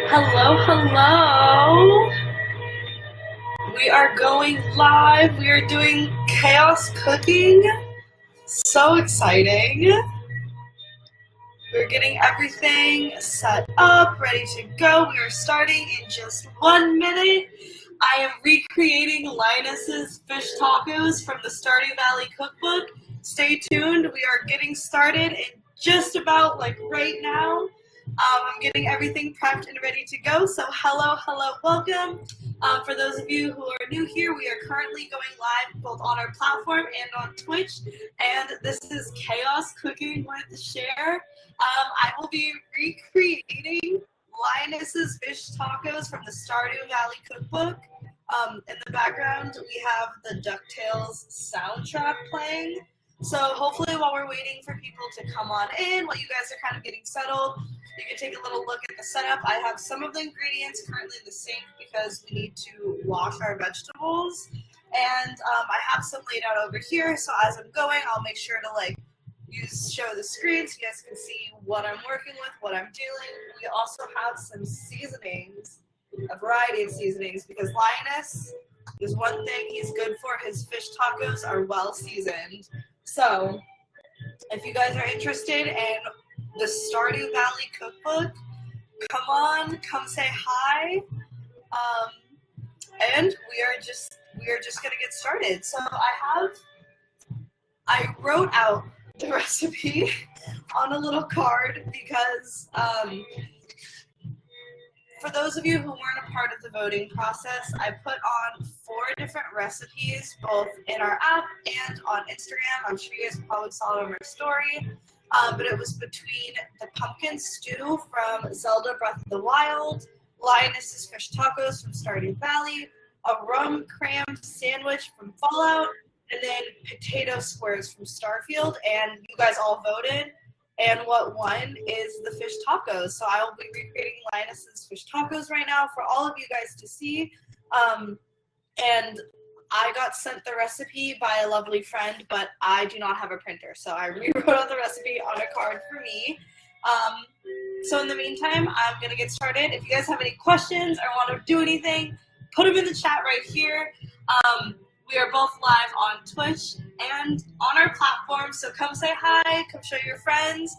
Hello, hello. We are going live. We are doing chaos cooking. So exciting. We're getting everything set up, ready to go. We are starting in just 1 minute. I am recreating Linus's fish tacos from the Stardew Valley cookbook. Stay tuned. We are getting started in just about right now. I'm getting everything prepped and ready to go. So hello, welcome. For those of you who are new here, we are currently going live both on our platform and on Twitch. And this is Chaos Cooking with Cher. I will be recreating Linus's fish tacos from the Stardew Valley cookbook. In the background, we have the DuckTales soundtrack playing. So hopefully while we're waiting for people to come on in, while you guys are kind of getting settled, you can take a little look at the setup. I have some of the ingredients currently in the sink because we need to wash our vegetables. And I have some laid out over here. So as I'm going, I'll make sure to show the screen so you guys can see what I'm working with, what I'm doing. We also have some seasonings, a variety of seasonings, because Linus, there's one thing he's good for. His fish tacos are well seasoned. So if you guys are interested in the Stardew Valley cookbook, come say hi. And we are just gonna get started. So I wrote out the recipe on a little card because for those of you who weren't a part of the voting process, I put on 4 different recipes, both in our app and on Instagram. I'm sure you guys probably saw it on our story. But it was between the pumpkin stew from Zelda Breath of the Wild, Linus's fish tacos from Stardew Valley, a rum cram sandwich from Fallout, and then potato squares from Starfield. And you guys all voted. And what won is the fish tacos. So I will be recreating Linus's fish tacos right now for all of you guys to see. And I got sent the recipe by a lovely friend, but I do not have a printer. So I rewrote out the recipe on a card for me. So in the meantime, I'm going to get started. If you guys have any questions or want to do anything, put them in the chat right here. We are both live on Twitch and on our platform, so come say hi, come show your friends,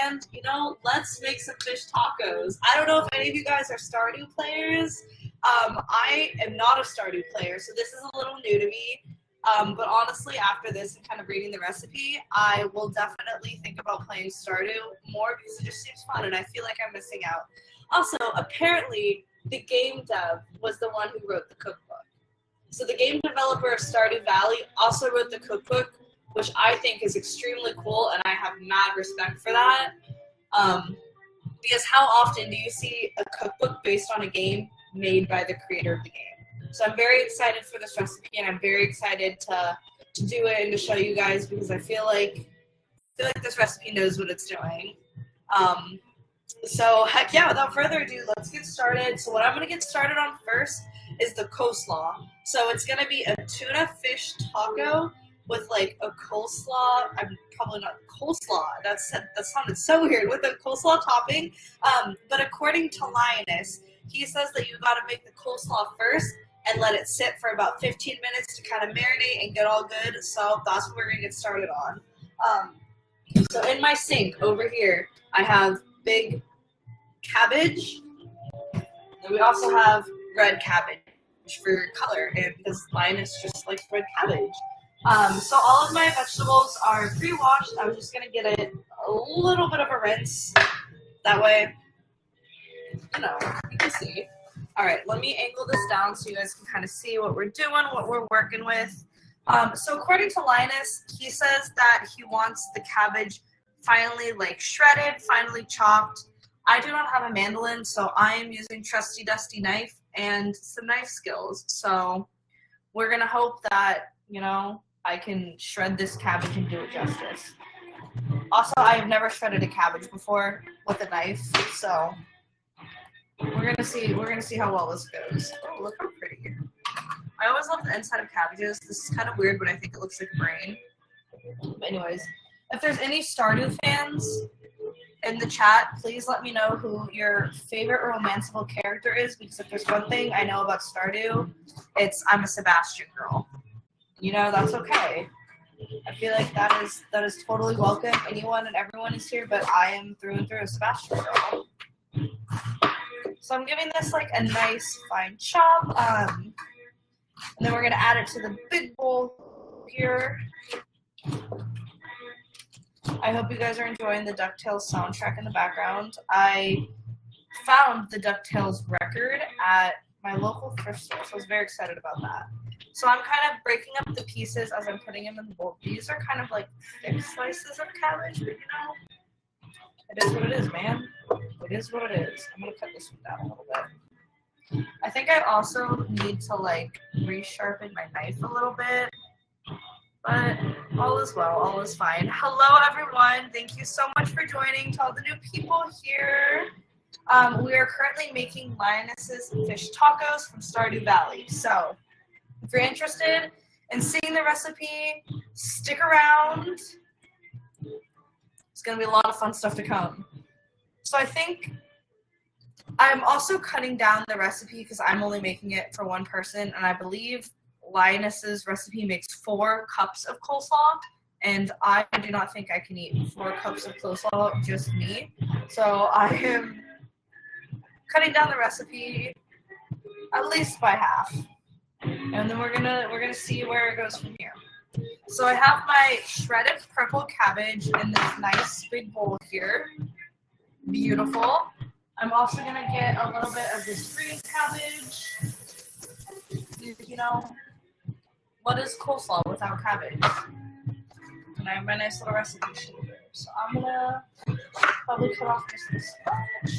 and, let's make some fish tacos. I don't know if any of you guys are Stardew players. I am not a Stardew player, so this is a little new to me, but honestly, after this and kind of reading the recipe, I will definitely think about playing Stardew more because it just seems fun, and I feel like I'm missing out. Also, apparently, the game dev was the one who wrote the cookbook. So the game developer of Stardew Valley also wrote the cookbook, which I think is extremely cool, and I have mad respect for that. Because how often do you see a cookbook based on a game made by the creator of the game? So I'm very excited for this recipe, and I'm very excited to do it and to show you guys because I feel like this recipe knows what it's doing. So heck yeah, without further ado, let's get started. So what I'm going to get started on first is the coleslaw. So it's going to be a tuna fish taco with a coleslaw. I'm probably not coleslaw. That sounded so weird with a coleslaw topping. But according to Linus, he says that you got to make the coleslaw first and let it sit for about 15 minutes to kind of marinate and get all good. So that's what we're going to get started on. So in my sink over here, I have big cabbage. And we also have red cabbage for color, and because Linus just likes red cabbage. So all of my vegetables are pre-washed. I'm just going to get it a little bit of a rinse. That way, you can see. All right, let me angle this down so you guys can kind of see what we're doing, what we're working with. So according to Linus, he says that he wants the cabbage finely shredded, finely chopped. I do not have a mandolin, so I am using trusty dusty knife and some knife skills. So we're going to hope that, I can shred this cabbage and do it justice. Also, I've never shredded a cabbage before with a knife, so we're gonna see how well this goes. Oh, look how pretty. I always love the inside of cabbages. This is kind of weird, but I think it looks like a brain. But anyways, if there's any Stardew fans in the chat, please let me know who your favorite romanceable character is, because if there's one thing I know about Stardew, it's I'm a Sebastian girl. You know, that's okay. I feel like that is totally welcome. Anyone and everyone is here, but I am through and through a Sebastian girl. So I'm giving this like a nice fine chop, and then we're gonna add it to the big bowl here. I hope you guys are enjoying the DuckTales soundtrack in the background. I found the DuckTales record at my local thrift store, so I was very excited about that. So I'm kind of breaking up the pieces as I'm putting them in the bowl. These are kind of like thick slices of cabbage, but you know, it is what it is, man. It is what it is. I'm gonna cut this one down a little bit. I think I also need to like resharpen my knife a little bit, but all is well, all is fine. Hello everyone, thank you so much for joining. To all the new people here, we are currently making Linus's fish tacos from Stardew Valley. So if you're interested in seeing the recipe, stick around. It's gonna be a lot of fun stuff to come. So I think I'm also cutting down the recipe because I'm only making it for one person, and I believe Linus's recipe makes 4 cups of coleslaw, and I do not think I can eat 4 cups of coleslaw, just me. So I am cutting down the recipe at least by half, and then we're gonna see where it goes from here. So I have my shredded purple cabbage in this nice big bowl here. Beautiful. I'm also gonna get a little bit of this green cabbage. You know, what is coleslaw without cabbage? And I have my nice little recipe sheet here. So I'm gonna probably cut off just this much.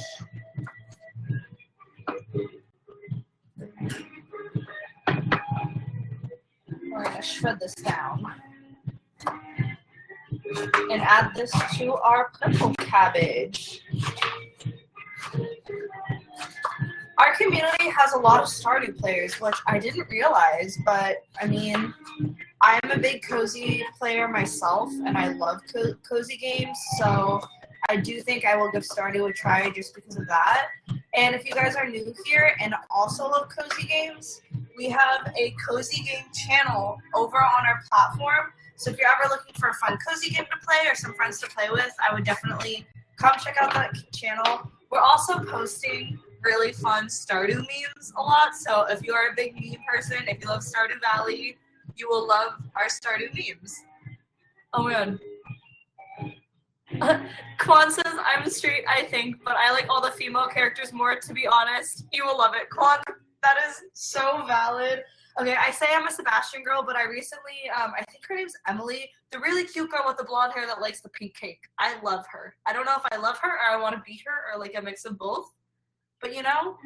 We're gonna shred this down and add this to our purple cabbage. Our community has a lot of Stardew players, which I didn't realize, but I mean, I'm a big cozy player myself, and I love cozy games, so I do think I will give Stardew a try just because of that. And if you guys are new here and also love cozy games, we have a cozy game channel over on our platform. So if you're ever looking for a fun cozy game to play or some friends to play with, I would definitely come check out that channel. We're also posting really fun Stardew memes a lot. So if you are a big meme person, if you love Stardew Valley, you will love our Stardew memes. Oh my god. Quan says, I'm straight, I think, but I like all the female characters more, to be honest. You will love it. Quan, that is so valid. Okay, I say I'm a Sebastian girl, but I recently, I think her name's Emily, the really cute girl with the blonde hair that likes the pink cake. I love her. I don't know if I love her or I want to be her or like a mix of both. But you know,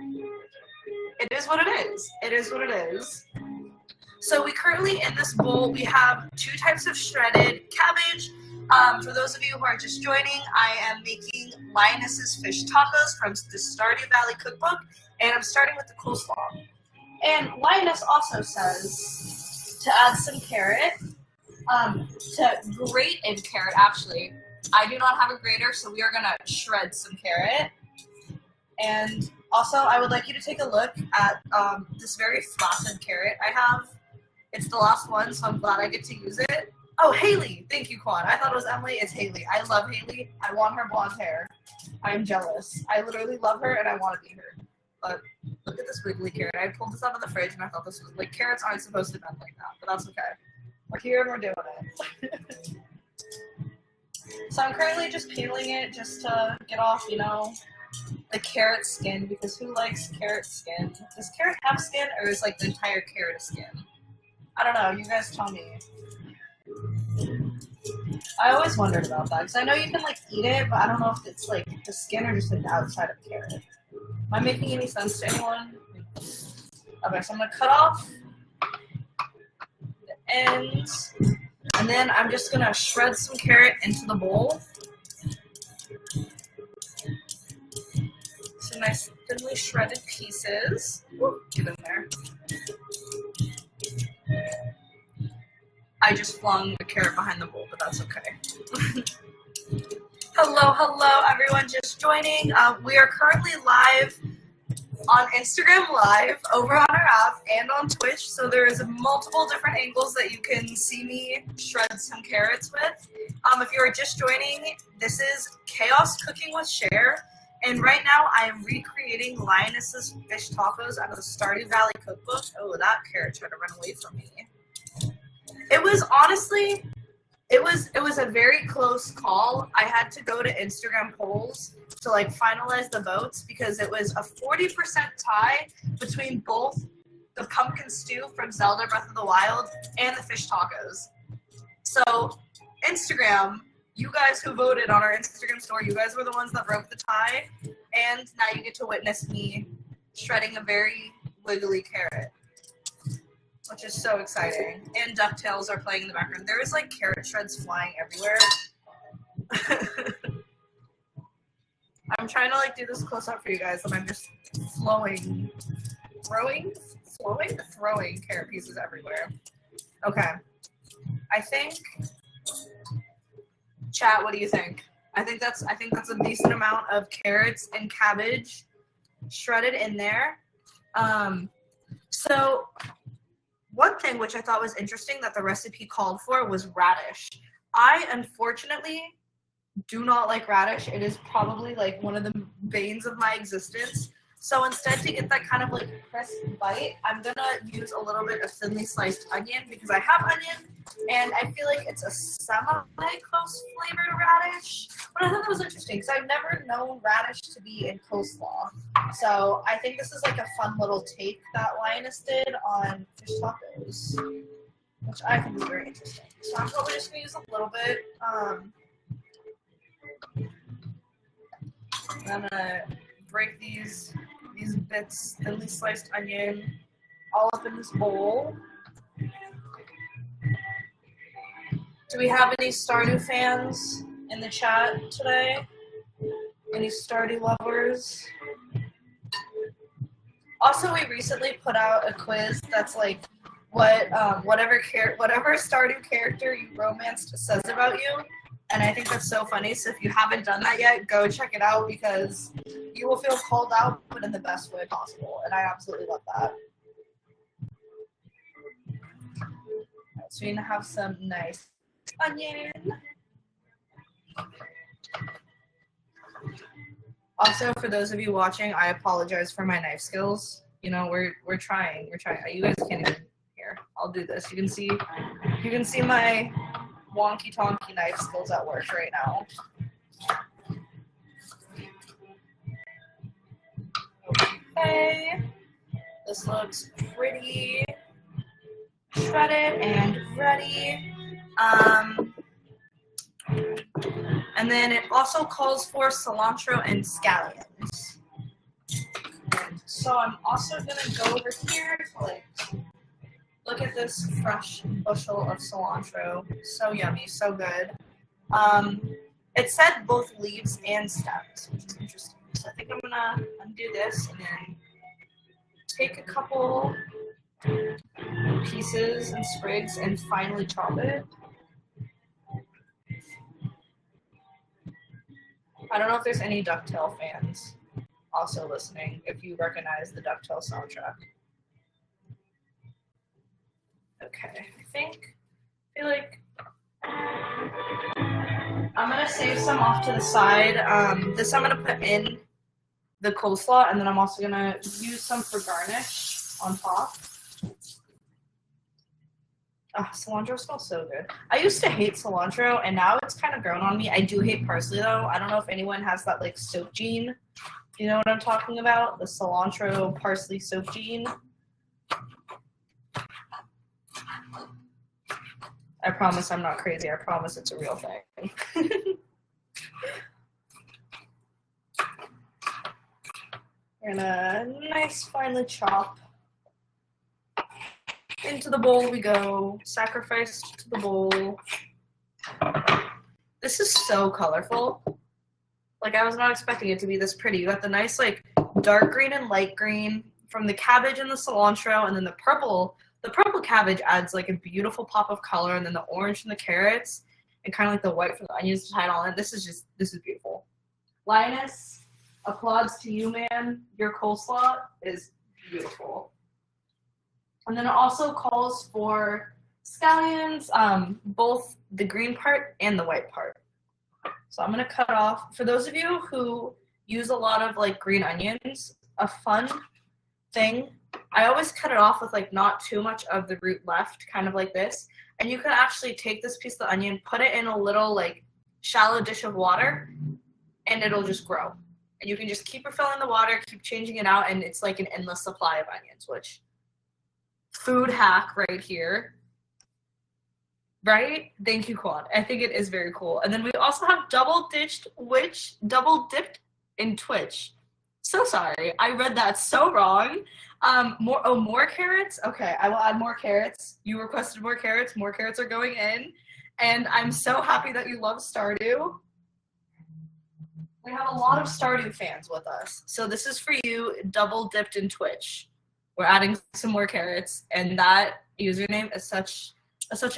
it is what it is. It is what it is. So we currently, in this bowl, we have 2 types of shredded cabbage. For those of you who are just joining, I am making Linus's fish tacos from the Stardew Valley cookbook, and I'm starting with the coleslaw. And Linus also says to add some carrot, to grate in carrot, actually. I do not have a grater, so we are going to shred some carrot. And also, I would like you to take a look at this very flaccid carrot I have. It's the last one, so I'm glad I get to use it. Oh, Haley! Thank you, Quan. I thought it was Emily. It's Haley. I love Haley. I want her blonde hair. I'm jealous. I literally love her, and I want to be her. But look at this wiggly carrot. I pulled this out of the fridge, and I thought this was, like, carrots aren't supposed to bend like that, but that's okay. We're here, and we're doing it. So I'm currently just peeling it just to get off, you know, the carrot skin, because who likes carrot skin? Does carrot have skin, or is, like, the entire carrot skin? I don't know. You guys tell me. I always wondered about that, because I know you can, like, eat it, but I don't know if it's, like, the skin or just, like, the outside of carrot. Am I making any sense to anyone? Okay, so I'm going to cut off the ends. And then I'm just gonna shred some carrot into the bowl. Some nice thinly shredded pieces. Whoop, get in there. I just flung the carrot behind the bowl, but that's okay. Hello, everyone just joining. We are currently live on Instagram Live, over on our app, and on Twitch. So there's multiple different angles that you can see me shred some carrots with. If you are just joining, this is Chaos Cooking with Cher. And right now I am recreating Linus's fish tacos out of the Stardew Valley cookbook. Oh, that carrot tried to run away from me. It was honestly, it was a very close call. I had to go to Instagram polls to like finalize the votes because it was a 40% tie between both the pumpkin stew from Zelda Breath of the Wild and the fish tacos. So Instagram, you guys who voted on our Instagram story, you guys were the ones that broke the tie, and now you get to witness me shredding a very wiggly carrot, which is so exciting. And DuckTales are playing in the background. There is like carrot shreds flying everywhere. I'm trying to like do this close up for you guys, and I'm just throwing carrot pieces everywhere. Okay. I think, chat, what do you think? I think that's a decent amount of carrots and cabbage shredded in there. So one thing which I thought was interesting that the recipe called for was radish. I unfortunately do not like radish. It is probably like one of the banes of my existence. So instead, to get that kind of like crisp bite, I'm gonna use a little bit of thinly sliced onion because I have onion, and I feel like it's a semi-close flavored radish. But I thought that was interesting because I've never known radish to be in coleslaw. So I think this is like a fun little take that Linus did on fish tacos, which I think is very interesting. So I'm probably just gonna use a little bit. I'm gonna break these bits, thinly sliced onion, all up in this bowl. Do we have any Stardew fans in the chat today? Any Stardew lovers? Also, we recently put out a quiz that's like whatever Stardew character you romanced says about you. And I think that's so funny. So if you haven't done that yet, go check it out because you will feel called out, but in the best way possible. And I absolutely love that. Right, so you're gonna have some nice onion. Also, for those of you watching, I apologize for my knife skills. You know, we're trying. You guys can't even hear. I'll do this. You can see my wonky tonky knife skills at work right now. Okay, this looks pretty shredded and ready. And then it also calls for cilantro and scallions. So I'm also gonna go over here to like look at this fresh bushel of cilantro. So yummy, so good. It said both leaves and stems, which is interesting. So I think I'm gonna undo this and then take a couple pieces and sprigs and finely chop it. I don't know if there's any DuckTale fans also listening, if you recognize the DuckTale soundtrack. Okay, I feel like I'm gonna save some off to the side. This I'm gonna put in the coleslaw, and then I'm also gonna use some for garnish on top. Cilantro smells so good. I used to hate cilantro, and now it's kind of grown on me. I do hate parsley, though. I don't know if anyone has that, like, soap gene. You know what I'm talking about? The cilantro parsley soap gene. I promise I'm not crazy. I promise it's a real thing. We're gonna nice finely chop Into the bowl we go. Sacrificed to the bowl. This is so colorful. Like, I was not expecting it to be this pretty. You got the nice, like, dark green and light green from the cabbage and the cilantro, and then the purple. The purple cabbage adds, like, a beautiful pop of color, and then the orange from the carrots, and kind of like the white from the onions to tie it all in. This is beautiful. Linus, applauds to you, man. Your coleslaw is beautiful. And then it also calls for scallions, both the green part and the white part. So I'm going to cut off. For those of you who use a lot of, like, green onions, a fun thing, I always cut it off with, like, not too much of the root left, kind of like this. And you can actually take this piece of the onion, put it in a little, like, shallow dish of water, and it'll just grow. And you can just keep refilling the water, keep changing it out, and it's like an endless supply of onions, which, food hack right here. Right? Thank you, Quan. I think it is very cool. And then we also have double dipped in Twitch. So sorry. I read that so wrong. More carrots? Okay, I will add more carrots. You requested more carrots. More carrots are going in. And I'm so happy that you love Stardew. We have a lot of Stardew fans with us. So this is for you, double dipped in Twitch. We're adding some more carrots, and that username is such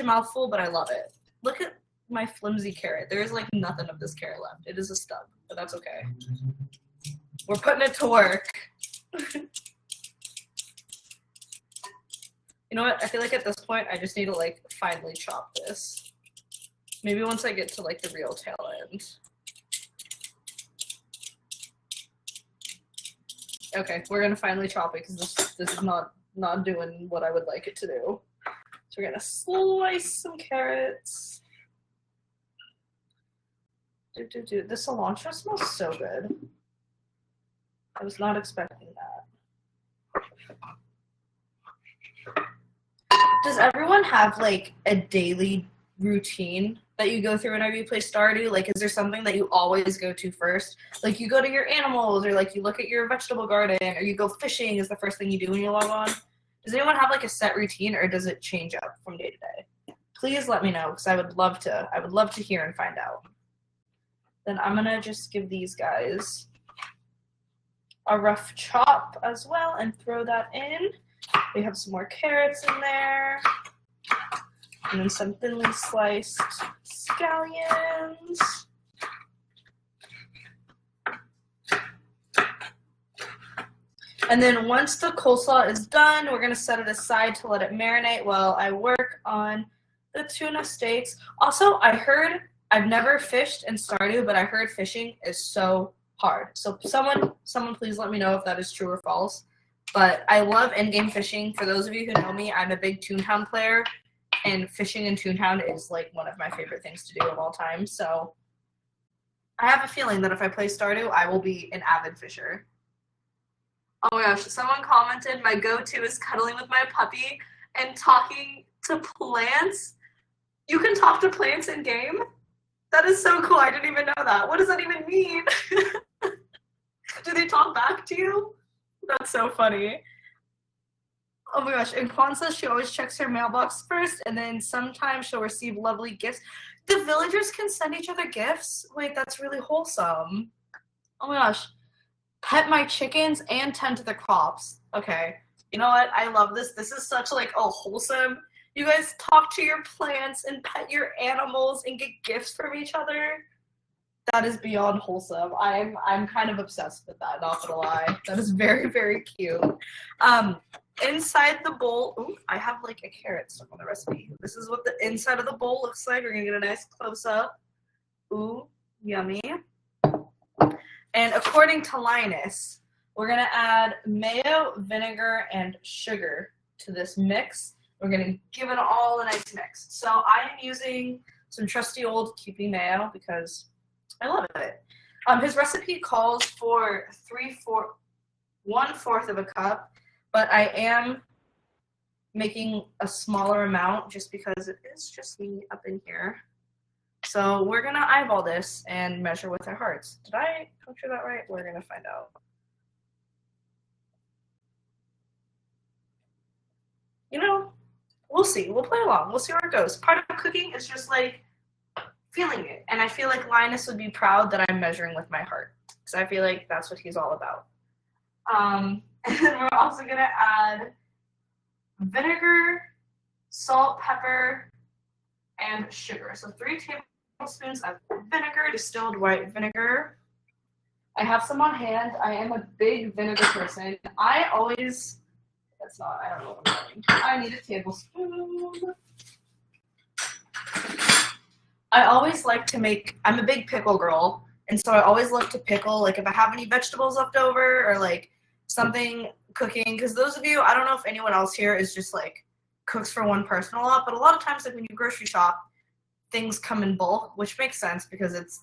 a mouthful, but I love it. Look at my flimsy carrot. There is, like, nothing of this carrot left. It is a stub, but that's okay. We're putting it to work. You know what? I feel like at this point, I just need to, like, finally chop this. Maybe once I get to, like, the real tail end. Okay, we're gonna finally chop it because this is not doing what I would like it to do. So we're gonna slice some carrots. The cilantro smells so good. I was not expecting that. Does everyone have, like, a daily routine that you go through whenever you play Stardew? Like, is there something that you always go to first? Like, you go to your animals, or, like, you look at your vegetable garden, or you go fishing is the first thing you do when you log on? Does anyone have, like, a set routine, or does it change up from day to day? Please let me know, because I would love to hear and find out. Then I'm gonna just give these guys a rough chop as well and throw that in. We have some more carrots in there. And then some thinly sliced scallions. And then once the coleslaw is done, we're going to set it aside to let it marinate while I work on the tuna steaks. Also, I've never fished in Stardew, but I heard fishing is so hard. So someone please let me know if that is true or false. But I love in-game fishing. For those of you who know me, I'm a big Toontown player. And fishing in Toontown is, like, one of my favorite things to do of all time. So I have a feeling that if I play Stardew, I will be an avid fisher. Oh my gosh, someone commented, my go-to is cuddling with my puppy and talking to plants. You can talk to plants in game? That is so cool. I didn't even know that. What does that even mean? Do they talk back to you? That's so funny. Oh my gosh, and Quan says she always checks her mailbox first, and then sometimes she'll receive lovely gifts. The villagers can send each other gifts? Wait, that's really wholesome. Oh my gosh. Pet my chickens and tend to the crops. Okay. You know what? I love this. This is such, like, a wholesome. You guys talk to your plants and pet your animals and get gifts from each other. That is beyond wholesome. I'm kind of obsessed with that, not gonna lie. That is very, very cute. Inside the bowl, ooh, I have, like, a carrot stuck on the recipe. This is what the inside of the bowl looks like. We're gonna get a nice close-up. Ooh, yummy. And according to Linus, we're gonna add mayo, vinegar, and sugar to this mix. We're gonna give it all a nice mix. So I am using some trusty old Kewpie mayo because I love it. His recipe calls for 1/4 of a cup. But I am making a smaller amount just because it is just me up in here. So we're going to eyeball this and measure with our hearts. Did I picture that right? We're going to find out. You know, see. We'll play along. We'll see where it goes. Part of cooking is just like feeling it. And I feel like Linus would be proud that I'm measuring with my heart. Because I feel like that's what he's all about. And then we're also going to add vinegar, salt, pepper, and sugar. So 3 tablespoons of vinegar, distilled white vinegar. I have some on hand. I am a big vinegar person. I don't know what I'm doing. I need a tablespoon. I always like to I'm a big pickle girl, and so I always love to pickle, like if I have any vegetables left over or like something cooking, because those of you, I don't know if anyone else here is just like cooks for one person a lot, but a lot of times like when you grocery shop, things come in bulk, which makes sense because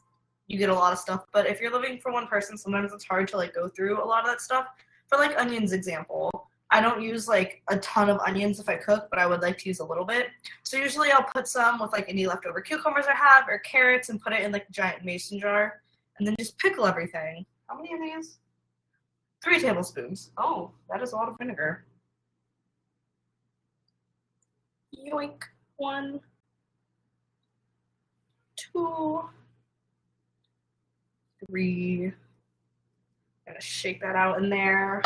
you get a lot of stuff. But if you're living for one person, sometimes it's hard to like go through a lot of that stuff. For like onions example, I don't use like a ton of onions if I cook, but I would like to use a little bit. So usually I'll put some with like any leftover cucumbers I have or carrots and put it in like a giant mason jar and then just pickle everything. How many of these? 3 tablespoons. Oh, that is a lot of vinegar. Yoink. 1, 2, 3. I'm gonna shake that out in there.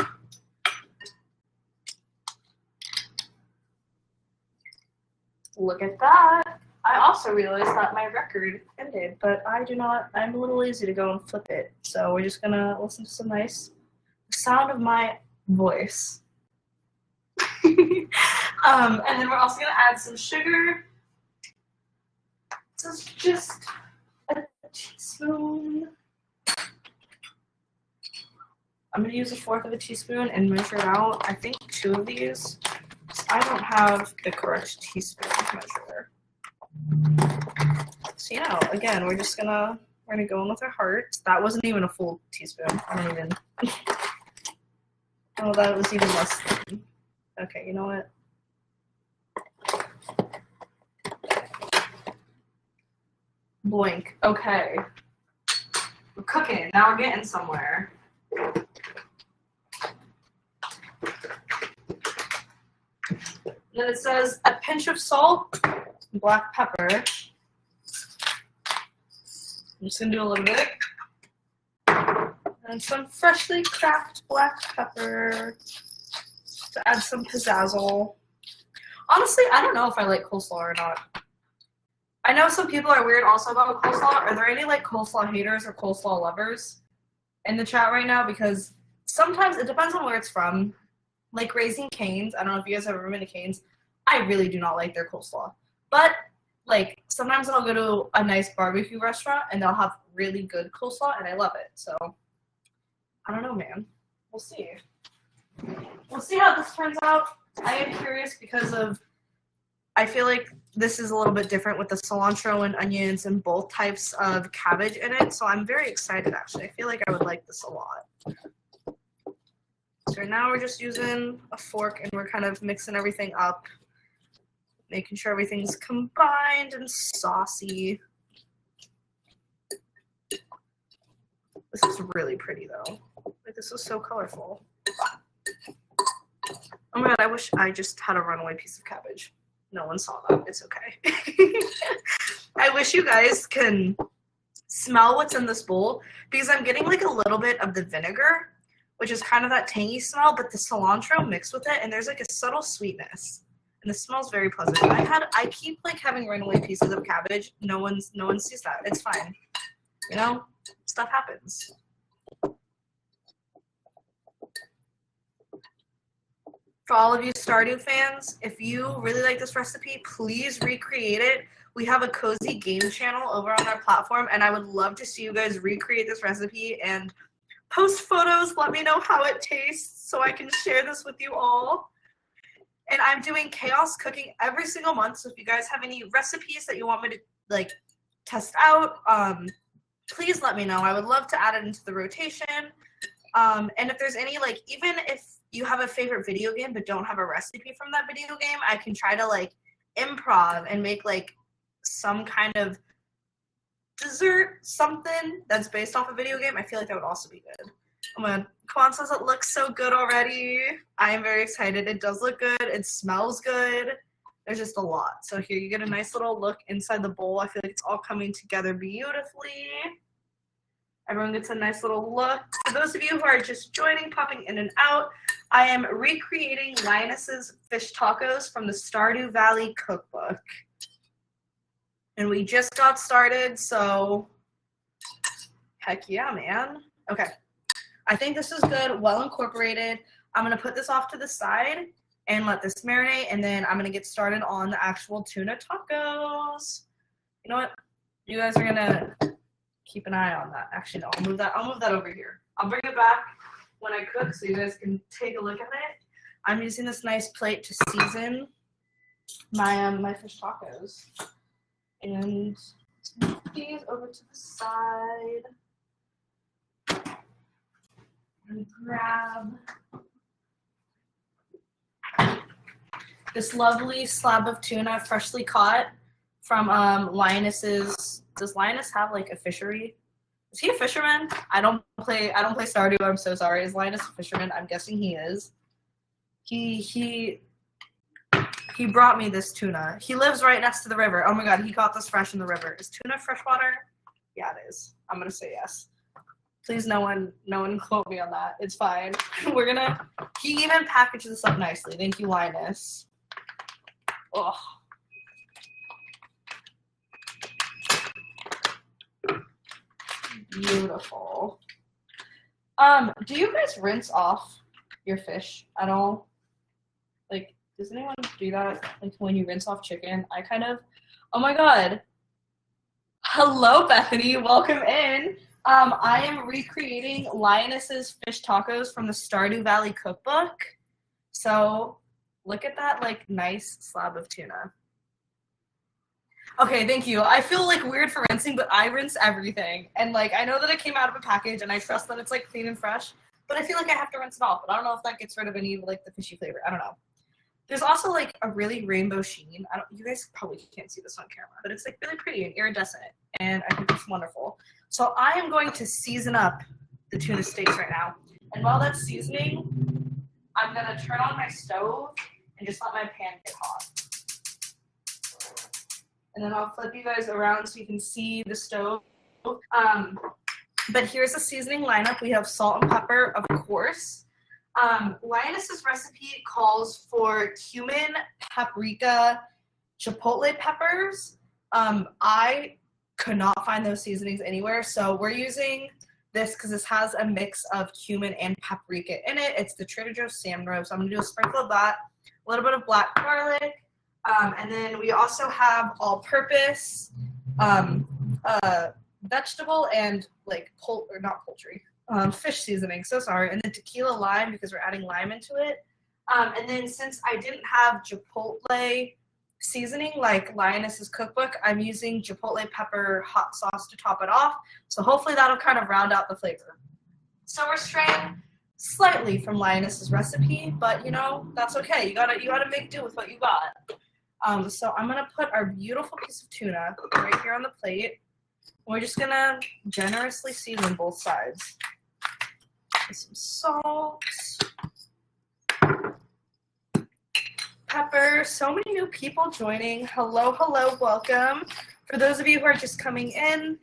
Look at that. I also realized that my record ended, but I do not. I'm a little lazy to go and flip it. So we're just gonna listen to some nice sound of my voice. And then we're also gonna add some sugar. This is just a teaspoon. I'm gonna use 1/4 of a teaspoon and measure it out. I think 2 of these. I don't have the correct teaspoon measure. So again, we're gonna go in with our heart. That wasn't even a full teaspoon. I don't even. Oh, that was even less than. Okay, you know what? Boink. Okay. We're cooking. Now we're getting somewhere. Then it says a pinch of salt, black pepper. I'm just gonna do a little bit. And some freshly cracked black pepper to add some pizzazzle. Honestly, I don't know if I like coleslaw or not. I know some people are weird also about coleslaw. Are there any like coleslaw haters or coleslaw lovers in the chat right now? Because sometimes it depends on where it's from. Like Raising Cane's, I don't know if you guys have ever been to Cane's. I really do not like their coleslaw. But like sometimes I'll go to a nice barbecue restaurant and they'll have really good coleslaw and I love it. So I don't know, man. We'll see. We'll see how this turns out. I am curious because I feel like this is a little bit different with the cilantro and onions and both types of cabbage in it. So I'm very excited actually. I feel like I would like this a lot. So now we're just using a fork and we're kind of mixing everything up, making sure everything's combined and saucy. This is really pretty though. Like this is so colorful. Oh my god, I wish I just had a runaway piece of cabbage. No one saw that. It's okay. I wish you guys can smell what's in this bowl because I'm getting like a little bit of the vinegar, which is kind of that tangy smell, but the cilantro mixed with it, and there's like a subtle sweetness, and this smells very pleasant. I keep like having runaway pieces of cabbage. No one sees that. It's fine, stuff happens. For all of you Stardew fans, if you really like this recipe, please recreate it. We have a cozy game channel over on our platform, and I would love to see you guys recreate this recipe and post photos. Let me know how it tastes so I can share this with you all. And I'm doing chaos cooking every single month, so if you guys have any recipes that you want me to like test out, please let me know. I would love to add it into the rotation. And if there's any, like, even if you have a favorite video game but don't have a recipe from that video game, I can try to like improv and make like some kind of dessert, something that's based off a video game. I feel like that would also be good. Oh my god, Kwan says it looks so good already. I am very excited. It does look good. It smells good. there's just a lot. So here you get a nice little look inside the bowl. I feel like it's all coming together beautifully. Everyone gets a nice little look. For those of you who are just joining, popping in and out, I am recreating Linus's fish tacos from the Stardew Valley cookbook. And we just got started, so heck yeah, man. Okay, I think this is good, well incorporated. I'm gonna put this off to the side and let this marinate, and then I'm gonna get started on the actual tuna tacos. You know what? You guys are gonna keep an eye on that. Actually, no, I'll move that over here. I'll bring it back when I cook so you guys can take a look at it. I'm using this nice plate to season my my fish tacos. And move these over to the side. And grab this lovely slab of tuna freshly caught from Linus's. Does Linus have like a fishery? Is he a fisherman? I don't play Stardew. I'm so sorry. Is Linus a fisherman? I'm guessing he is. He brought me this tuna. He lives right next to the river. Oh my god, he caught this fresh in the river. Is tuna freshwater? Yeah, it is. I'm gonna say yes. Please, no one quote me on that. It's fine. He even packaged this up nicely. Thank you, Linus. Oh. Beautiful. Do you guys rinse off your fish at all? Like, does anyone do that? Like when you rinse off chicken? I kind of, oh my god. Hello, Bethany, welcome in. I am recreating Linus's fish tacos from the Stardew Valley cookbook. So look at that like nice slab of tuna. Okay, thank you. I feel like weird for rinsing, but I rinse everything. And like I know that it came out of a package and I trust that it's like clean and fresh, but I feel like I have to rinse it off. But I don't know if that gets rid of any of like the fishy flavor. I don't know. There's also like a really rainbow sheen. You guys probably can't see this on camera, but it's like really pretty and iridescent, and I think it's wonderful. So I am going to season up the tuna steaks right now. And while that's seasoning, I'm gonna turn on my stove and just let my pan get hot. And then I'll flip you guys around so you can see the stove. But here's the seasoning lineup. We have salt and pepper, of course. Linus's recipe calls for cumin, paprika, chipotle peppers. I could not find those seasonings anywhere, so we're using this because this has a mix of cumin and paprika in it. It's the Trader Joe's salmon rub, so I'm gonna do a sprinkle of that, a little bit of black garlic, and then we also have all-purpose vegetable and like fish seasoning, so sorry, and then tequila lime because we're adding lime into it. And then since I didn't have chipotle seasoning like Linus's cookbook, I'm using chipotle pepper hot sauce to top it off. So hopefully that'll kind of round out the flavor. So we're straying slightly from Linus's recipe, but you know, that's okay. You gotta make do with what you got. So I'm gonna put our beautiful piece of tuna right here on the plate. We're just gonna generously season both sides. With some salt, pepper. So many new people joining. Hello, welcome. For those of you who are just coming in,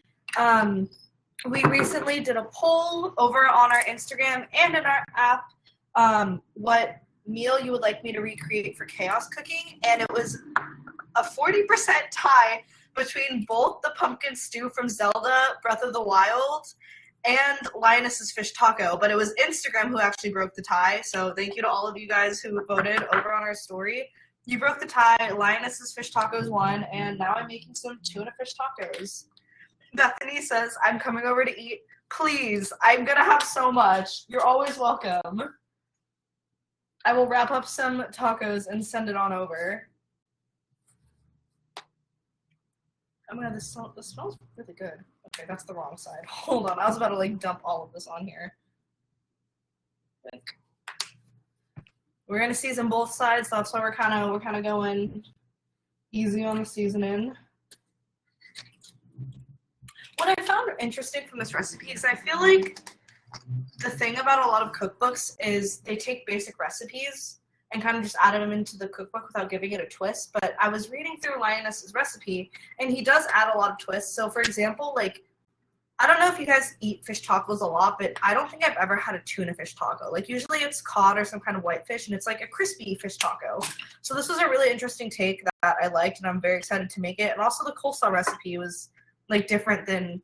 we recently did a poll over on our Instagram and in our app, what meal you would like me to recreate for chaos cooking, and it was a 40% tie between both the pumpkin stew from Zelda Breath of the Wild and Linus's fish taco, but it was Instagram who actually broke the tie, so thank you to all of you guys who voted over on our story. You broke the tie, Linus's fish tacos won, and now I'm making some tuna fish tacos. Bethany says, I'm coming over to eat. Please, I'm gonna have so much. You're always welcome. I will wrap up some tacos and send it on over. Oh my god, this smells really good. Okay, that's the wrong side. Hold on, I was about to like dump all of this on here. We're gonna season both sides, so that's why we're kind of going easy on the seasoning. What I found interesting from this recipe is I feel like the thing about a lot of cookbooks is they take basic recipes and kind of just added them into the cookbook without giving it a twist. But I was reading through Linus's recipe, and he does add a lot of twists. So for example, like, I don't know if you guys eat fish tacos a lot, but I don't think I've ever had a tuna fish taco. Like, usually it's cod or some kind of white fish, and it's like a crispy fish taco. So this was a really interesting take that I liked, and I'm very excited to make it. And also the coleslaw recipe was, like, different than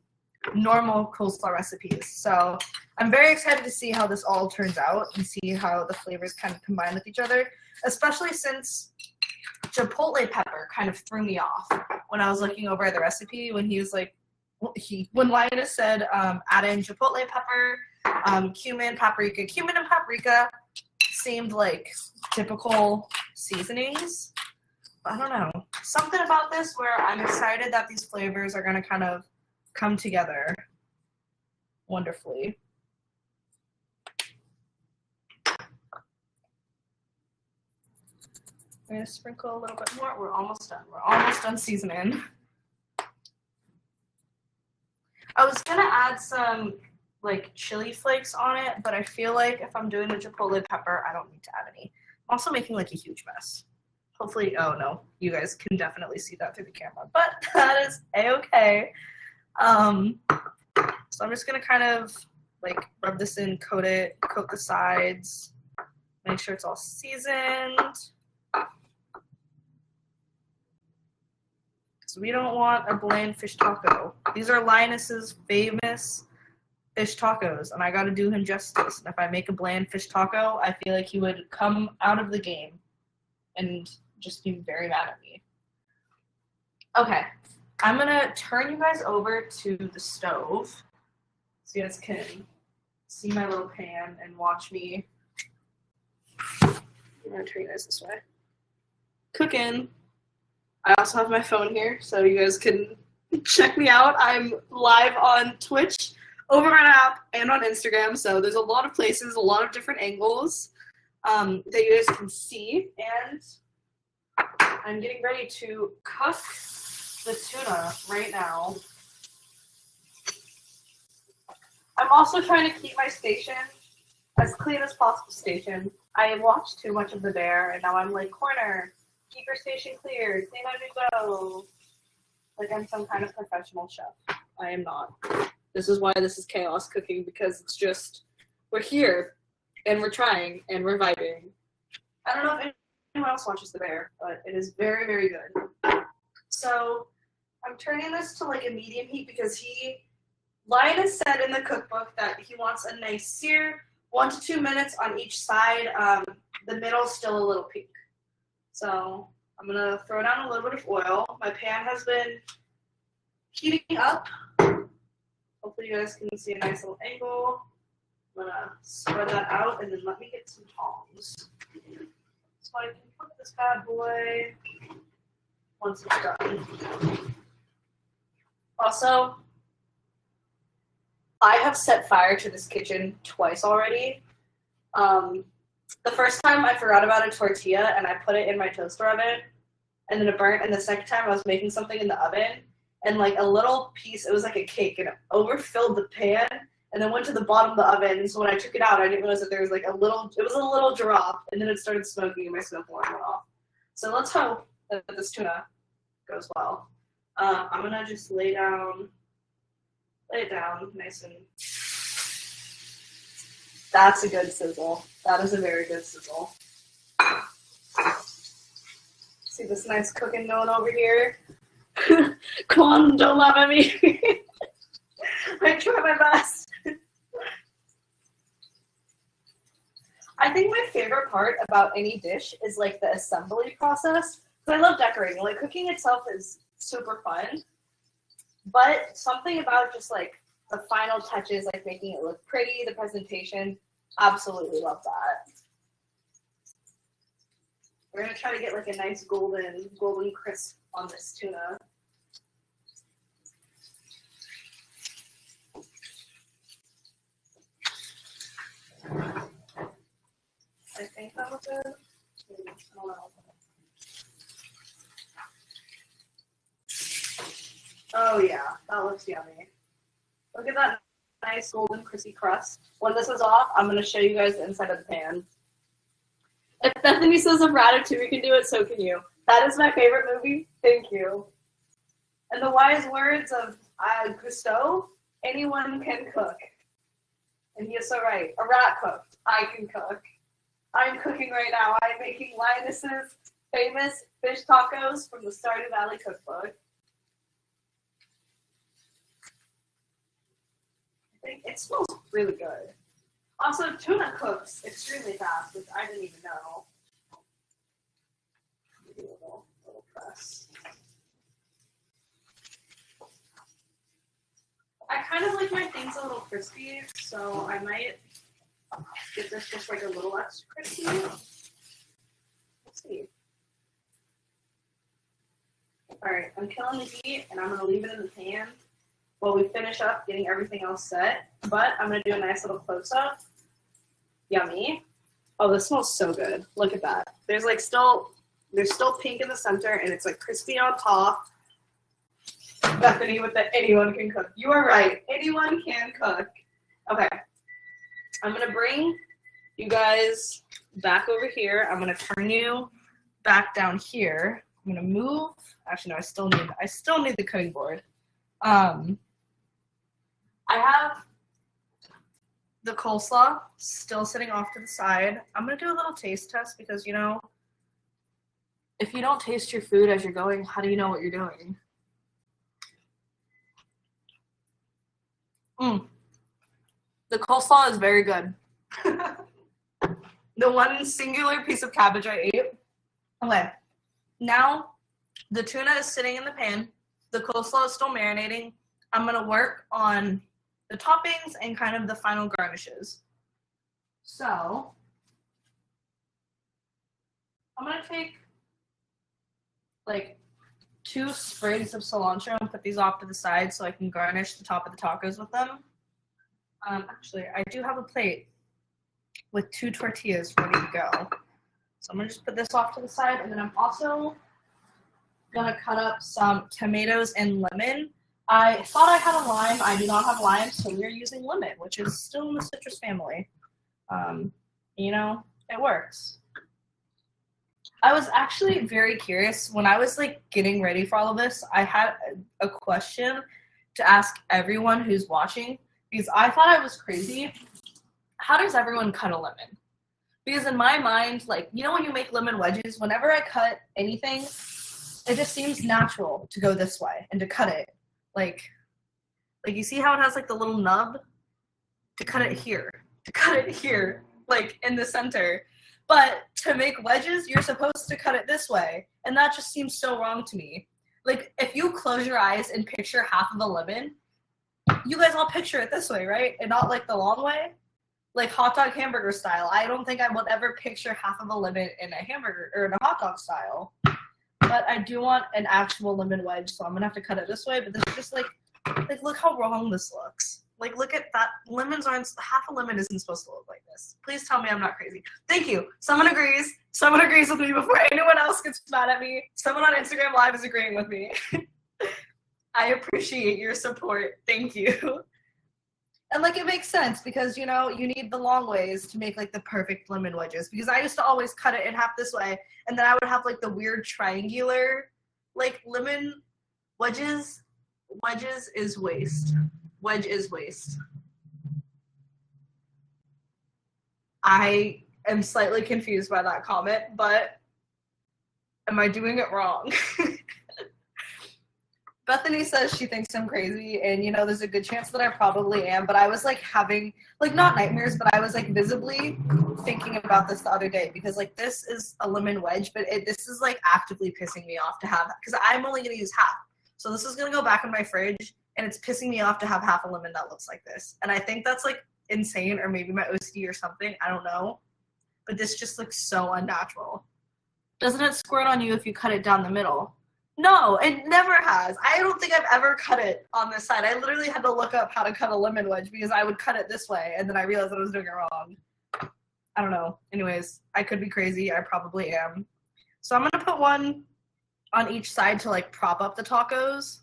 normal coleslaw recipes. So I'm very excited to see how this all turns out and see how the flavors kind of combine with each other, especially since chipotle pepper kind of threw me off when I was looking over the recipe, when he was like, when Linus said add in chipotle pepper, cumin, paprika. Cumin and paprika seemed like typical seasonings. I don't know. Something about this where I'm excited that these flavors are going to kind of come together wonderfully. I'm going to sprinkle a little bit more. We're almost done. We're almost done seasoning. I was going to add some like chili flakes on it, but I feel like if I'm doing the chipotle pepper, I don't need to add any. I'm also making like a huge mess. Hopefully, oh no, you guys can definitely see that through the camera, but that is a-okay. So I'm just going to kind of like rub this in, coat the sides, make sure it's all seasoned. So we don't want a bland fish taco. These are Linus's famous fish tacos, and I got to do him justice. And if I make a bland fish taco, I feel like he would come out of the game and just be very mad at me. Okay, I'm gonna turn you guys over to the stove so you guys can see my little pan and watch me. I'm gonna turn you guys this way. Cooking. I also have my phone here, so you guys can check me out. I'm live on Twitch, over my app, and on Instagram, so there's a lot of places, a lot of different angles that you guys can see, and I'm getting ready to cook the tuna right now. I'm also trying to keep my station as clean as possible station. I watched too much of The Bear, and now I'm like, corner. Keep your station clear, clean as you go. Like I'm some kind of professional chef. I am not. This is why this is chaos cooking, because it's just, we're here, and we're trying, and we're vibing. I don't know if anyone else watches The Bear, but it is very, very good. So I'm turning this to like a medium heat because Linus said in the cookbook that he wants a nice sear, 1 to 2 minutes on each side. The middle's still a little pink. So I'm going to throw down a little bit of oil. My pan has been heating up. Hopefully you guys can see a nice little angle. I'm going to spread that out, and then let me get some tongs so I can cook this bad boy once it's done. Also, I have set fire to this kitchen twice already. The first time I forgot about a tortilla and I put it in my toaster oven and then it burnt, and the second time I was making something in the oven and like a little piece, it was like a cake, and it overfilled the pan and then went to the bottom of the oven, and so when I took it out I didn't realize that there was like it was a little drop, and then it started smoking and my smoke alarm went off. So let's hope that this tuna goes well. I'm gonna just lay it down nice and... That's a good sizzle. That is a very good sizzle. See this nice cooking going over here? Quando love me. I try my best. I think my favorite part about any dish is like the assembly process. Because I love decorating. Like cooking itself is super fun. But something about just like the final touches, like making it look pretty, the presentation, absolutely love that. We're gonna try to get like a nice golden crisp on this tuna. I think that looks good. I don't know. Oh yeah, that looks yummy. Look at that nice golden crispy crust. When this is off, I'm going to show you guys the inside of the pan. If Bethany says if Ratatouille can do it, so can you. That is my favorite movie. Thank you. And the wise words of Cousteau, anyone can cook. And he is so right. A rat cooked. I can cook. I'm cooking right now. I'm making Linus's famous fish tacos from the Stardew Valley cookbook. I think it smells really good. Also, tuna cooks extremely fast, which I didn't even know. Maybe a little press. I kind of like my things a little crispy, so I might get this just like a little extra crispy. Let's see. Alright, I'm killing the heat and I'm going to leave it in the pan while we finish up getting everything else set. But I'm going to do a nice little close-up. Yummy. Oh, this smells so good. Look at that. There's still pink in the center and it's like crispy on top. Bethany with the anyone can cook. You are right. Anyone can cook. Okay. I'm going to bring you guys back over here. I'm going to turn you back down here. I'm going to move. Actually, no, I still need the cutting board. I have the coleslaw still sitting off to the side. I'm going to do a little taste test because, you know, if you don't taste your food as you're going, how do you know what you're doing? The coleslaw is very good. The one singular piece of cabbage I ate. Okay, now the tuna is sitting in the pan. The coleslaw is still marinating. I'm going to work on the toppings and kind of the final garnishes. So, I'm going to take like 2 sprigs of cilantro and put these off to the side so I can garnish the top of the tacos with them. Actually, I do have a plate with 2 tortillas ready to go. So I'm going to just put this off to the side, and then I'm also going to cut up some tomatoes and lemon. I thought I had a lime. I do not have lime, so we're using lemon, which is still in the citrus family. You know, it works. I was actually very curious. When I was like getting ready for all of this, I had a question to ask everyone who's watching because I thought I was crazy. How does everyone cut a lemon? Because in my mind, like, you know when you make lemon wedges, whenever I cut anything, it just seems natural to go this way and to cut it. Like you see how it has like the little nub? To cut it here. Like in the center. But to make wedges, you're supposed to cut it this way. And that just seems so wrong to me. Like, if you close your eyes and picture half of a lemon, you guys all picture it this way, right? And not like the long way? Like hot dog hamburger style. I don't think I would ever picture half of a lemon in a hamburger or in a hot dog style. But I do want an actual lemon wedge, so I'm gonna have to cut it this way. But this is just like look how wrong this looks. Like, look at that. Lemons aren't, half a lemon isn't supposed to look like this. Please tell me I'm not crazy. Thank you. Someone agrees. Someone agrees with me before anyone else gets mad at me. Someone on Instagram Live is agreeing with me. I appreciate your support. Thank you. And, like, it makes sense because, you know, you need the long ways to make, like, the perfect lemon wedges. Because I used to always cut it in half this way, and then I would have, like, the weird triangular, like, lemon wedges. Wedges is waste. Wedge is waste. I am slightly confused by that comment, but am I doing it wrong? Bethany says she thinks I'm crazy, and, you know, there's a good chance that I probably am, but I was, like, having, like, not nightmares, but I was, like, visibly thinking about this the other day, because, like, this is a lemon wedge, but this is, like, actively pissing me off to have, because I'm only going to use half. So this is going to go back in my fridge, and it's pissing me off to have half a lemon that looks like this. And I think that's, like, insane, or maybe my OCD or something. I don't know. But this just looks so unnatural. Doesn't it squirt on you if you cut it down the middle? No, it never has. I don't think I've ever cut it on this side. I literally had to look up how to cut a lemon wedge because I would cut it this way, and then I realized that I was doing it wrong. I don't know. Anyways, I could be crazy. I probably am. So I'm going to put one on each side to, like, prop up the tacos.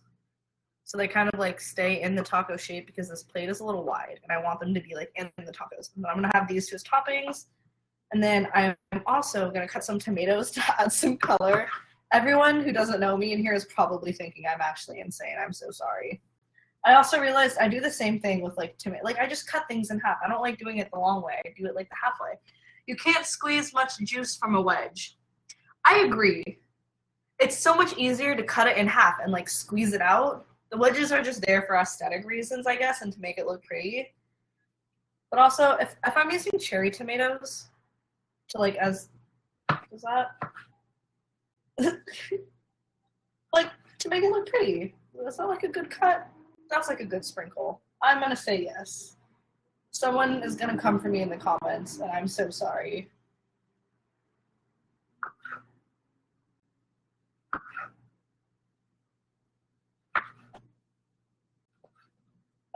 So they kind of, like, stay in the taco shape because this plate is a little wide, and I want them to be, like, in the tacos. And then I'm going to have these two as toppings. And then I'm also going to cut some tomatoes to add some color. Everyone who doesn't know me in here is probably thinking I'm actually insane. I'm so sorry. I also realized I do the same thing with like tomato. Like I just cut things in half. I don't like doing it the long way. I do it like the halfway. You can't squeeze much juice from a wedge. I agree. It's so much easier to cut it in half and like squeeze it out. The wedges are just there for aesthetic reasons, I guess, and to make it look pretty. But also, if I'm using cherry tomatoes to like as is that like to make it look pretty? Is that like a good cut? That's like a good sprinkle. I'm gonna say yes. Someone is gonna come for me in the comments, and I'm so sorry.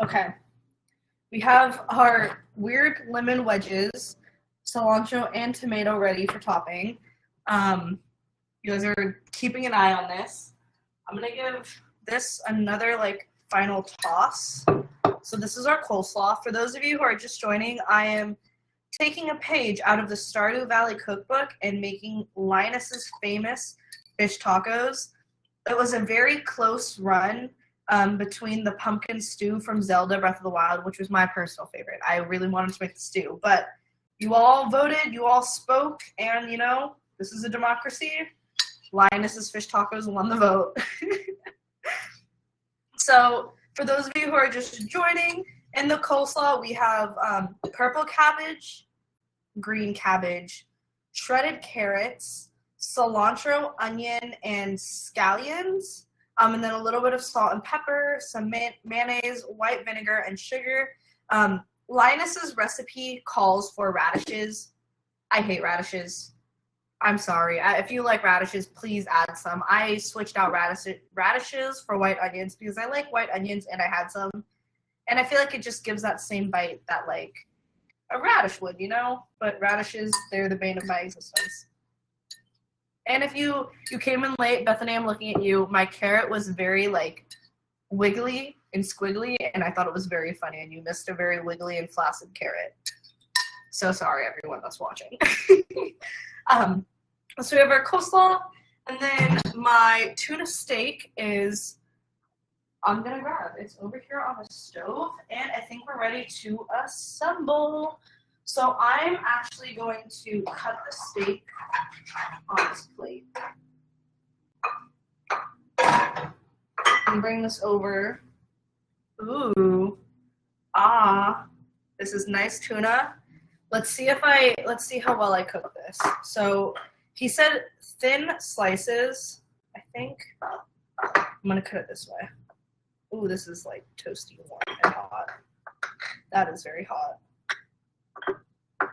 Okay. We have our weird lemon wedges, cilantro and tomato ready for topping. You guys are keeping an eye on this. I'm gonna give this another like final toss. So this is our coleslaw. For those of you who are just joining, I am taking a page out of the Stardew Valley cookbook and making Linus's famous fish tacos. It was a very close run between the pumpkin stew from Zelda Breath of the Wild, which was my personal favorite. I really wanted to make the stew, but you all voted, you all spoke, and you know, this is a democracy. Linus's fish tacos won the vote. So for those of you who are just joining, in the coleslaw we have purple cabbage, green cabbage, shredded carrots, cilantro, onion, and scallions, and then a little bit of salt and pepper, some mayonnaise, white vinegar, and sugar. Linus's recipe calls for radishes. I hate radishes. I'm sorry. If you like radishes, please add some. I switched out radishes for white onions because I like white onions and I had some. And I feel like it just gives that same bite that like a radish would, you know? But radishes, they're the bane of my existence. And if you came in late, Bethany, I'm looking at you. My carrot was very like wiggly and squiggly, and I thought it was very funny, and you missed a very wiggly and flaccid carrot. So sorry, everyone that's watching. So we have our coleslaw, and then my tuna steak is, I'm gonna grab. It's over here on the stove, and I think we're ready to assemble. So I'm actually going to cut the steak on this plate. And bring this over. Ooh. This is nice tuna. Let's see how well I cook this. So he said thin slices, I think. I'm gonna cut it this way. Ooh, this is like toasty warm and hot. That is very hot.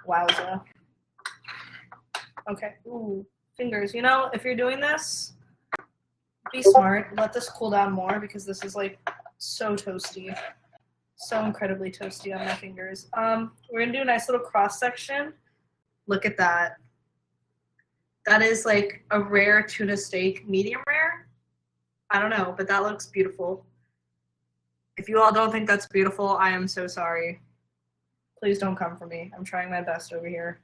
Wowza. Okay. Ooh, fingers. You know, if you're doing this, be smart. Let this cool down more because this is like so toasty. So incredibly toasty on my fingers. We're gonna do a nice little cross section. Look at that. That is like a rare tuna steak, medium rare. I don't know, but that looks beautiful. If you all don't think that's beautiful, I am so sorry. Please don't come for me. I'm trying my best over here.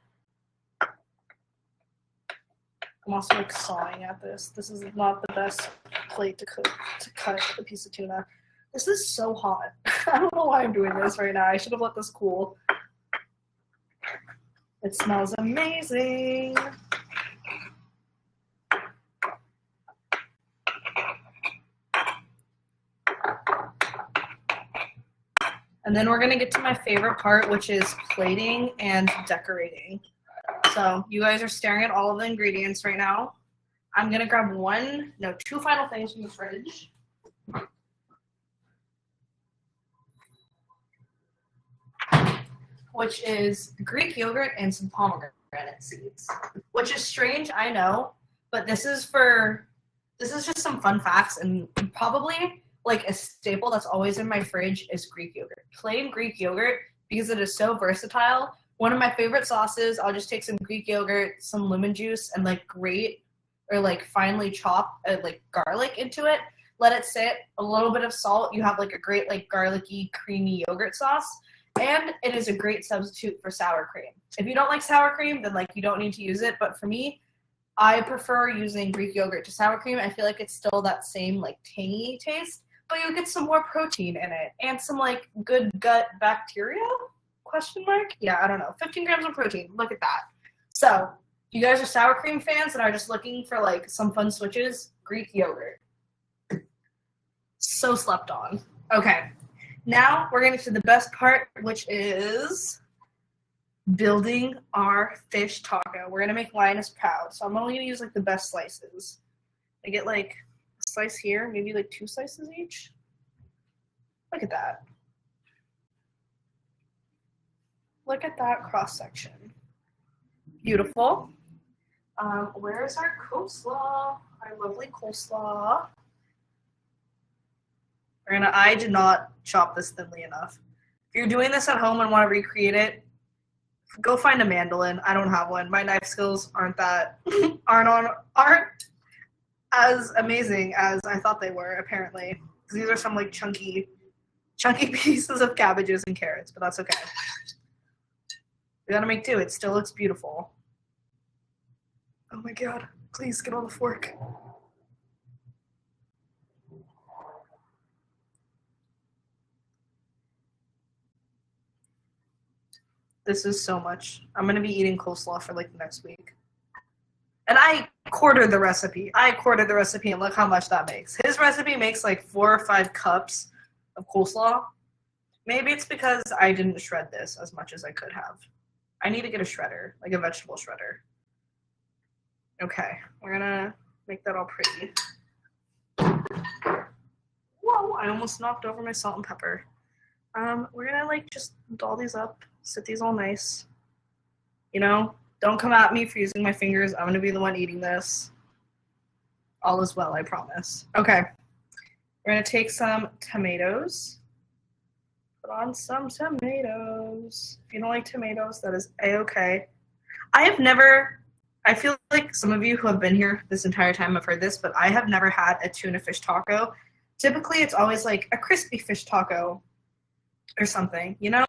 I'm also like sawing at this. This is not the best plate to cut a piece of tuna. This is so hot. I don't know why I'm doing this right now. I should have let this cool. It smells amazing. And then we're gonna get to my favorite part, which is plating and decorating. So you guys are staring at all of the ingredients right now. I'm gonna grab two final things from the fridge. Which is Greek yogurt and some pomegranate seeds. Which is strange, I know, but this is just some fun facts, and probably like a staple that's always in my fridge is Greek yogurt. Plain Greek yogurt, because it is so versatile. One of my favorite sauces, I'll just take some Greek yogurt, some lemon juice, and like grate or like finely chop like garlic into it. Let it sit, a little bit of salt. You have like a great like garlicky, creamy yogurt sauce. And it is a great substitute for sour cream. If you don't like sour cream, then like you don't need to use it. But for me, I prefer using Greek yogurt to sour cream. I feel like it's still that same like tangy taste, but you get some more protein in it and some like good gut bacteria? Question mark? Yeah, I don't know. 15 grams of protein. Look at that. So, if you guys are sour cream fans and are just looking for like some fun switches, Greek yogurt. So slept on. Okay. Now we're getting to the best part, which is building our fish taco. We're gonna make Linus proud, so I'm only gonna use like the best slices. I get like a slice here, maybe like 2 slices each. Look at that. Look at that cross section. Beautiful. Where is our coleslaw? Our lovely coleslaw. I did not chop this thinly enough. If you're doing this at home and want to recreate it, go find a mandolin. I don't have one. My knife skills aren't as amazing as I thought they were, apparently. These are some like chunky pieces of cabbages and carrots, but that's okay. We gotta make do. It still looks beautiful. Oh my god, please get on the fork. This is so much. I'm going to be eating coleslaw for like the next week. And I quartered the recipe. And look how much that makes. His recipe makes like 4 or 5 cups of coleslaw. Maybe it's because I didn't shred this as much as I could have. I need to get a shredder, like a vegetable shredder. Okay, we're going to make that all pretty. Whoa, I almost knocked over my salt and pepper. We're going to like just doll these up. Sit these all nice. You know, don't come at me for using my fingers. I'm going to be the one eating this. All is well, I promise. Okay. We're going to take some tomatoes. Put on some tomatoes. If you don't like tomatoes, that is a-okay. I feel like some of you who have been here this entire time have heard this, but I have never had a tuna fish taco. Typically, it's always like a crispy fish taco or something, you know?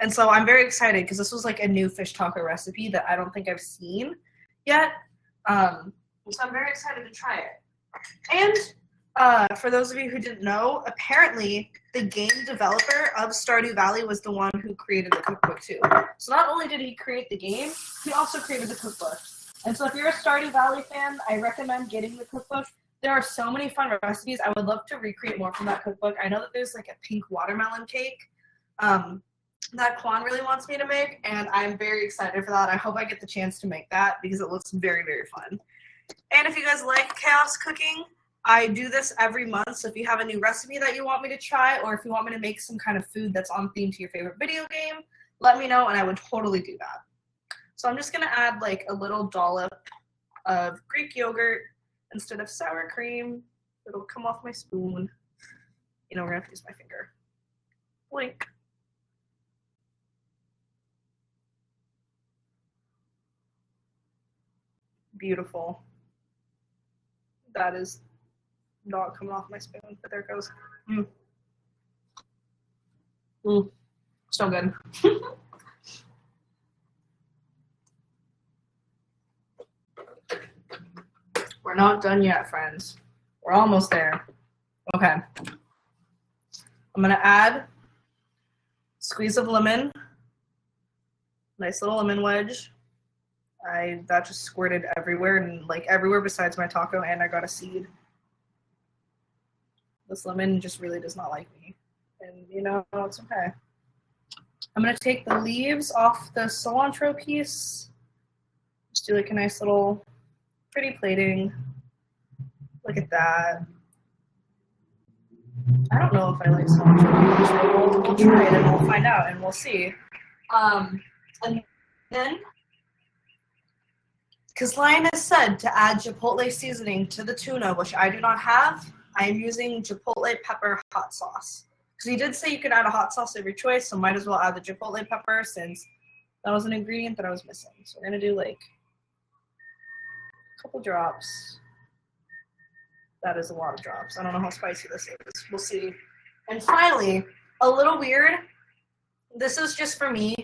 And so I'm very excited because this was like a new fish taco recipe that I don't think I've seen yet. So I'm very excited to try it. And for those of you who didn't know, apparently the game developer of Stardew Valley was the one who created the cookbook too. So not only did he create the game, he also created the cookbook. And so if you're a Stardew Valley fan, I recommend getting the cookbook. There are so many fun recipes. I would love to recreate more from that cookbook. I know that there's like a pink watermelon cake that Kwan really wants me to make, and I'm very excited for that. I hope I get the chance to make that because it looks very, very fun. And if you guys like chaos cooking, I do this every month, so if you have a new recipe that you want me to try, or if you want me to make some kind of food that's on theme to your favorite video game, let me know, and I would totally do that. So I'm just going to add like a little dollop of Greek yogurt instead of sour cream. It'll come off my spoon. You know, we're going to have to use my finger. Blink. Beautiful. That is not coming off my spoon, but there it goes. So good. We're not done yet, friends. We're almost there. Okay. I'm gonna add a squeeze of lemon. Nice little lemon wedge. That just squirted everywhere, and like everywhere besides my taco, and I got a seed. This lemon just really does not like me, and you know, it's okay. I'm gonna take the leaves off the cilantro piece. Just do like a nice little pretty plating. Look at that. I don't know if I like cilantro, so we'll try it and we'll find out and we'll see. And then, because Linus said to add chipotle seasoning to the tuna, which I do not have, I am using chipotle pepper hot sauce. Because he did say you could add a hot sauce of your choice, so might as well add the chipotle pepper since that was an ingredient that I was missing. So we're going to do like a couple drops. That is a lot of drops. I don't know how spicy this is. We'll see. And finally, a little weird, This is just for me.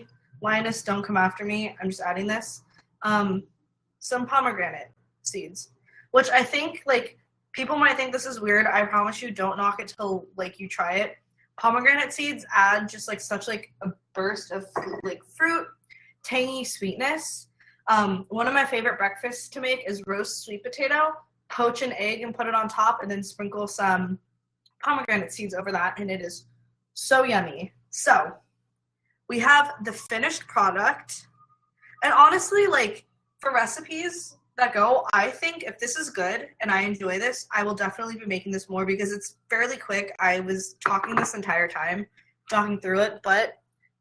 Linus, don't come after me. I'm just adding this. Some pomegranate seeds, which I think, like, people might think this is weird. I promise you, don't knock it till, like, you try it. Pomegranate seeds add just, like, such, like, a burst of, like, fruit, tangy sweetness. One of my favorite breakfasts to make is roast sweet potato, poach an egg and put it on top, and then sprinkle some pomegranate seeds over that, and it is so yummy. So we have the finished product, and honestly, like, for recipes that go, I think if this is good and I enjoy this, I will definitely be making this more because it's fairly quick. I was talking this entire time, talking through it, but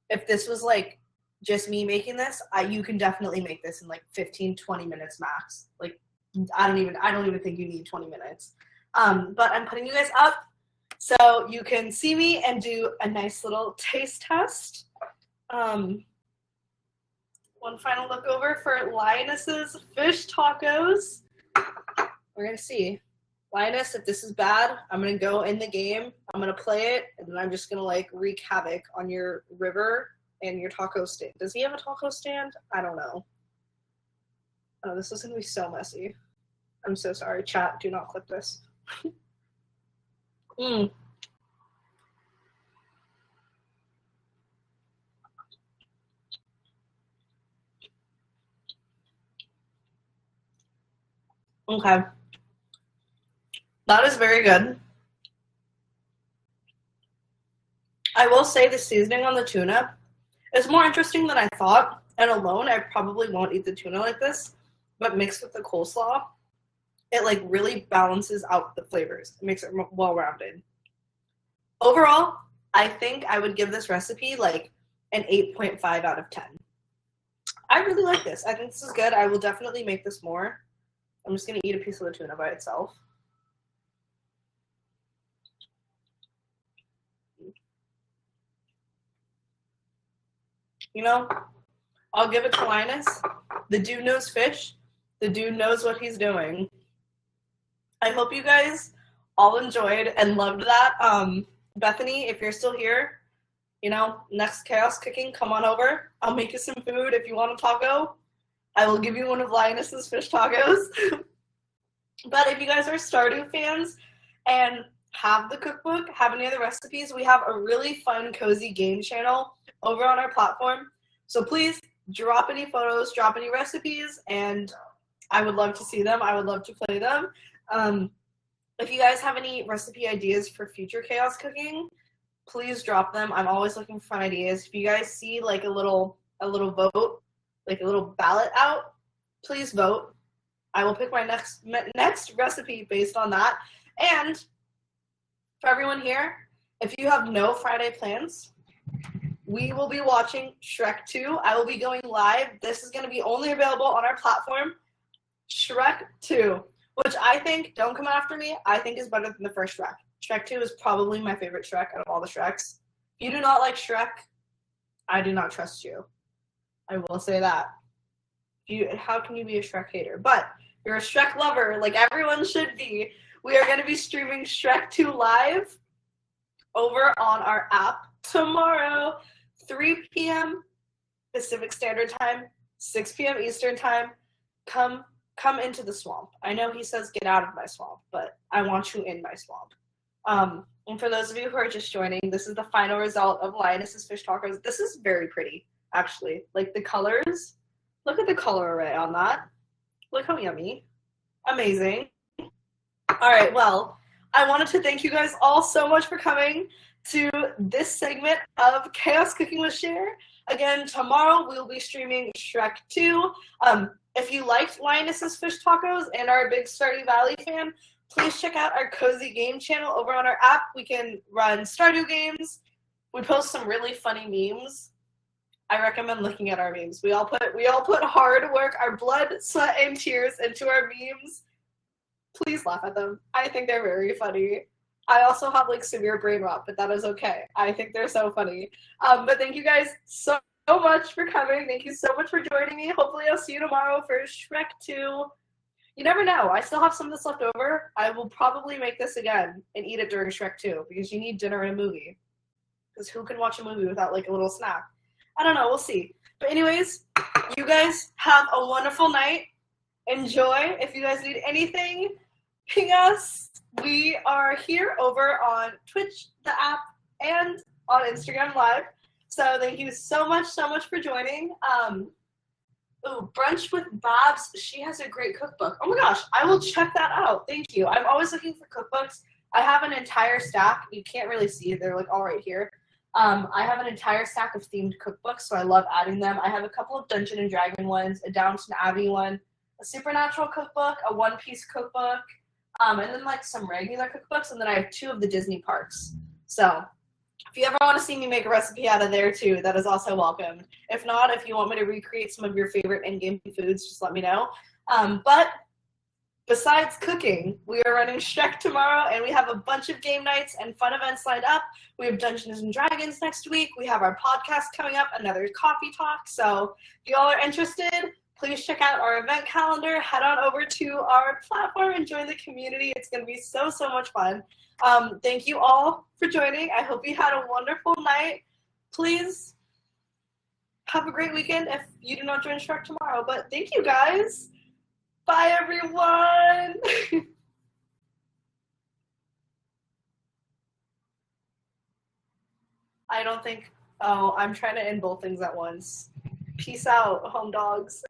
if this was like just me making this, you can definitely make this in like 15-20 minutes max. Like, I don't even think you need 20 minutes. But I'm putting you guys up so you can see me and do a nice little taste test. One final look over for Linus's fish tacos. We're gonna see. Linus, if this is bad, I'm gonna go in the game, I'm gonna play it, and then I'm just gonna like wreak havoc on your river and your taco stand. Does he have a taco stand? I don't know. Oh, this is gonna be so messy. I'm so sorry, chat, do not clip this. Okay. That is very good. I will say the seasoning on the tuna is more interesting than I thought, and alone I probably won't eat the tuna like this, but mixed with the coleslaw, it like really balances out the flavors. It makes it well-rounded. Overall, I think I would give this recipe like an 8.5 out of 10. I really like this. I think this is good. I will definitely make this more. I'm just going to eat a piece of the tuna by itself. You know, I'll give it to Linus. The dude knows fish. The dude knows what he's doing. I hope you guys all enjoyed and loved that. Bethany, if you're still here, you know, next Chaos Cooking, come on over. I'll make you some food if you want a taco. I will give you one of Linus's fish tacos. But if you guys are Stardew fans and have the cookbook, have any other recipes, we have a really fun, cozy game channel over on our platform. So please drop any photos, drop any recipes, and I would love to see them. I would love to play them. If you guys have any recipe ideas for future Chaos Cooking, please drop them. I'm always looking for fun ideas. If you guys see like a little vote, like a little ballot out, please vote. I will pick my next recipe based on that. And for everyone here, if you have no Friday plans, we will be watching Shrek 2. I will be going live. This is going to be only available on our platform. Shrek 2, which I think, don't come after me, I think is better than the first Shrek. Shrek 2 is probably my favorite Shrek out of all the Shreks. If you do not like Shrek, I do not trust you. I will say that. How can you be a Shrek hater? But you're a Shrek lover, like everyone should be. We are going to be streaming Shrek 2 live over on our app tomorrow, 3 p.m. Pacific Standard Time, 6 p.m. Eastern Time. Come into the swamp. I know he says get out of my swamp, but I want you in my swamp. And for those of you who are just joining, this is the final result of Linus's fish tacos. This is very pretty, actually. Like the colors, look at the color array on that. Look how yummy. Amazing. All right, well, I wanted to thank you guys all so much for coming to this segment of Chaos Cooking with Cher. Again, tomorrow we'll be streaming Shrek 2. If you liked Linus's fish tacos and are a big Stardew Valley fan, please check out our cozy game channel over on our app. We can run Stardew games. We post some really funny memes. I recommend looking at our memes. We all put hard work, our blood, sweat, and tears into our memes. Please laugh at them. I think they're very funny. I also have like severe brain rot, but that is okay. I think they're so funny. But thank you guys so much for coming. Thank you so much for joining me. Hopefully I'll see you tomorrow for Shrek 2. You never know. I still have some of this left over. I will probably make this again and eat it during Shrek 2 because you need dinner and a movie. because who can watch a movie without like a little snack? I don't know. We'll see. But anyways, you guys have a wonderful night. Enjoy. If you guys need anything, ping us. We are here over on Twitch, the app, and on Instagram Live. So thank you so much for joining. Brunch with Babs. She has a great cookbook. Oh my gosh, I will check that out. Thank you. I'm always looking for cookbooks. I have an entire stack. You can't really see it. They're like all right here. I have an entire stack of themed cookbooks, so I love adding them. I have a couple of Dungeon and Dragon ones, a Downton Abbey one, a Supernatural cookbook, a One Piece cookbook, and then like some regular cookbooks, and then I have 2 of the Disney parks. So if you ever want to see me make a recipe out of there too, that is also welcome. If not, if you want me to recreate some of your favorite in-game foods, just let me know. But besides cooking, we are running Shrek tomorrow, and we have a bunch of game nights and fun events lined up. We have Dungeons and Dragons next week. We have our podcast coming up, another coffee talk. So if y'all are interested, please check out our event calendar. Head on over to our platform and join the community. It's going to be so much fun. Thank you all for joining. I hope you had a wonderful night. Please have a great weekend if you do not join Shrek tomorrow. But thank you, guys. Bye, everyone. I don't think... Oh, I'm trying to end both things at once. Peace out, home dogs.